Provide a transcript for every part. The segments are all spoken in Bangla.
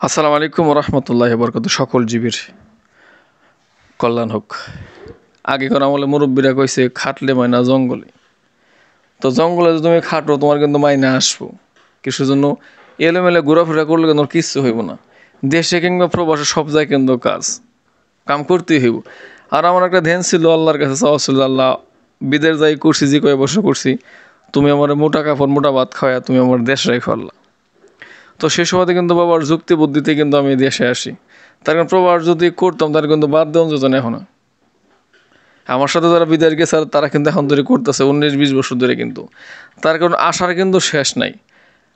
আসসালামু আলাইকুম রহমতুল্লাহ বরকত। সকল জীবের কল্যাণ হোক। আগেকার আমলে মুরব্বীরা কইছে খাটলে মায়না জঙ্গলে। তো জঙ্গলে যদি তুমি খাটো তোমার কিন্তু মাইনা আসবো। কিছুর জন্য এলোমেলে ঘোরাফেরা করলে কিন্তু কিচ্ছু হইব না। দেশে কিংবা প্রবাসে সব জায়গায় কিন্তু কাম করতেই হইব। আর আমার একটা ধ্যান ছিল, আল্লাহর কাছে চাওয়া ছিল, আল্লাহ বিদেশ যাই করছি, যে কয় বছর করছি, তুমি আমার মোটা কাপড় মোটা ভাত খাওয়া তুমি আমার দেশ রেখো আল্লাহ। তো সে সময়তে কিন্তু বাবার যুক্তি বুদ্ধিতে কিন্তু আমি দেশে আসি। তার কারণ প্রবাস যদি করতাম তার কিন্তু বাদ দেওয়া যেত না। এখন আমার সাথে যারা বিদেশ গেছে তারা কিন্তু এখন ধরে করতেছে 19-20 বছর ধরে। কিন্তু তার কারণ আশার কিন্তু শেষ নাই।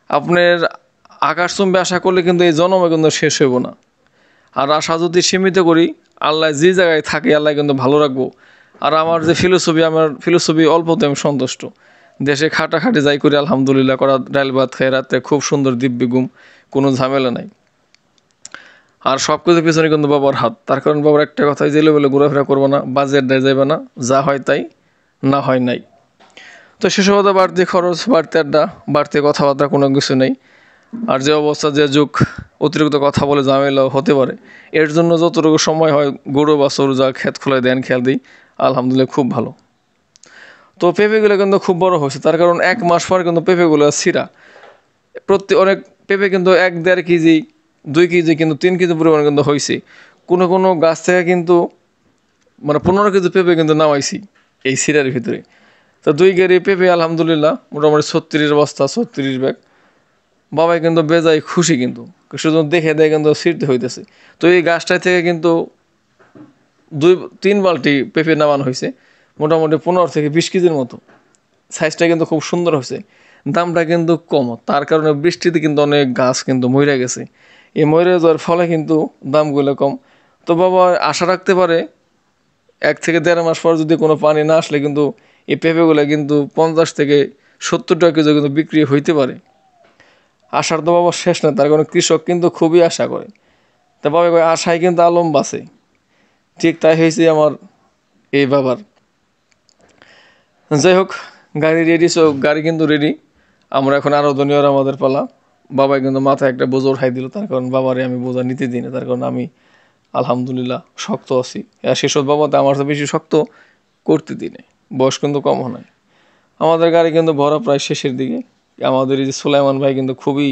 আপনার আকাশচুম্বে আশা করলে কিন্তু এই জন্মে কিন্তু শেষ হইব না। আর আশা যদি সীমিত করি, আল্লাহ যে জায়গায় থাকে আল্লাহ কিন্তু ভালো রাখবো। আর আমার যে আমার ফিলোসফি অল্পতে আমি সন্তুষ্ট। দেশে খাটাখাটি যাই করি আলহামদুলিল্লাহ, করা ডাল ভাত খাই রাত্রে খুব সুন্দর দিব্যি ঘুম, কোনো ঝামেলা নাই। আর সব কিছুর পিছনে কিন্তু বাবার হাত। তার কারণ বাবার একটা কথাই, জেলে বলে ঘোরাফেরা করবো না, বাজেট দেয় যাবে না, যা হয় তাই, না হয় নাই। তো সেসব বাড়তি খরচ, বাড়তি আড্ডা, বাড়তি কথাবার্তা কোনো কিছু নেই। আর যে অবস্থা, যে যুগ, অতিরিক্ত কথা বলে ঝামেলাও হতে পারে। এর জন্য যতটুকু সময় হয় গরু বাছুর যা ক্ষেত খোলায় দেন খেয়াল দিই, আলহামদুলিল্লাহ খুব ভালো। তো পেঁপেগুলো কিন্তু খুব বড় হয়েছে। তার কারণ 1 মাস পর কিন্তু পেঁপেগুলো ছিঁড়া। অনেক পেঁপে কিন্তু 1-1.5 কেজি, 2 কেজি, কিন্তু 3 কেজি পরিমাণ কিন্তু হয়েছে। কোনো কোনো গাছ থেকে কিন্তু মানে 15 কেজি পেঁপে কিন্তু নামাইছি এই সিরার ভিতরে। তো 2 কেজি পেঁপে আলহামদুলিল্লাহ মোটামুটি 36 বস্তা, 36 ব্যাগ। বাবাই কিন্তু বেজায় খুশি, কিন্তু শুধু দেখে দেখে কিন্তু ছিঁড়তে হইতেছে। তো এই গাছটা থেকে কিন্তু 2-3 বালতি পেঁপে নামানো হয়েছে, মোটামুটি 15 থেকে 20 কেজির মতো। সাইজটা কিন্তু খুব সুন্দর হয়েছে। দামটা কিন্তু কম, তার কারণে বৃষ্টিতে কিন্তু অনেক গাছ কিন্তু মরে গেছে। এই মরে যাওয়ার ফলে কিন্তু দামগুলো কম। তো বাবা আশা রাখতে পারে 1 থেকে 1.5 মাস পর যদি কোনো পানি না আসলে কিন্তু এই পেঁপেগুলো কিন্তু 50 থেকে 70 টাকা কেজি কিন্তু বিক্রি হইতে পারে। আশার তো বাবা শেষ না, তার কারণে কৃষক কিন্তু খুবই আশা করে। তা বাবা আশায় কিন্তু আলম বাঁচে। ঠিক তাই হয়েছে আমার এই বাবার। যাই হোক, গাড়ি রেডি, গাড়ি কিন্তু রেডি। আমরা এখন আরও দুনিয়ার আমাদের পালা। বাবাই কিন্তু মাথায় একটা বোঝা উঠাই দিল, তার কারণ বাবারে আমি বোঝা নিতে দিই না। তার কারণ আমি আলহামদুলিল্লাহ শক্ত আছি। সেসব বাবাতে আমার তো বেশি শক্ত করতে দিই না, বয়স কিন্তু কম হয়। আমাদের গাড়ি কিন্তু ভরা প্রায় শেষের দিকে। আমাদের এই যে সুলাইমান ভাই কিন্তু খুবই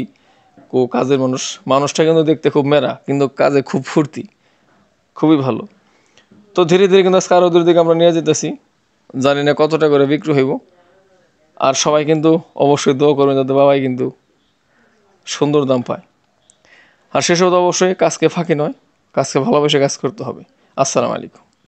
কাজের মানুষ। মানুষটা কিন্তু দেখতে খুব মেরা, কিন্তু কাজে খুব ফুর্তি, খুবই ভালো। তো ধীরে ধীরে কিন্তু আজকে আরও দূর দিকে আমরা নিয়ে যেতেছি। জানি না কতটা করে বিক্রি হইব। আর সবাই কিন্তু অবশ্যই দোয়া করবেন যাতে বাবাই কিন্তু সুন্দর দাম পায়। আর সেসব তো অবশ্যই কাজকে ফাঁকি নয়, কাজকে ভালোবেসে কাজ করতে হবে। আসসালামু আলাইকুম।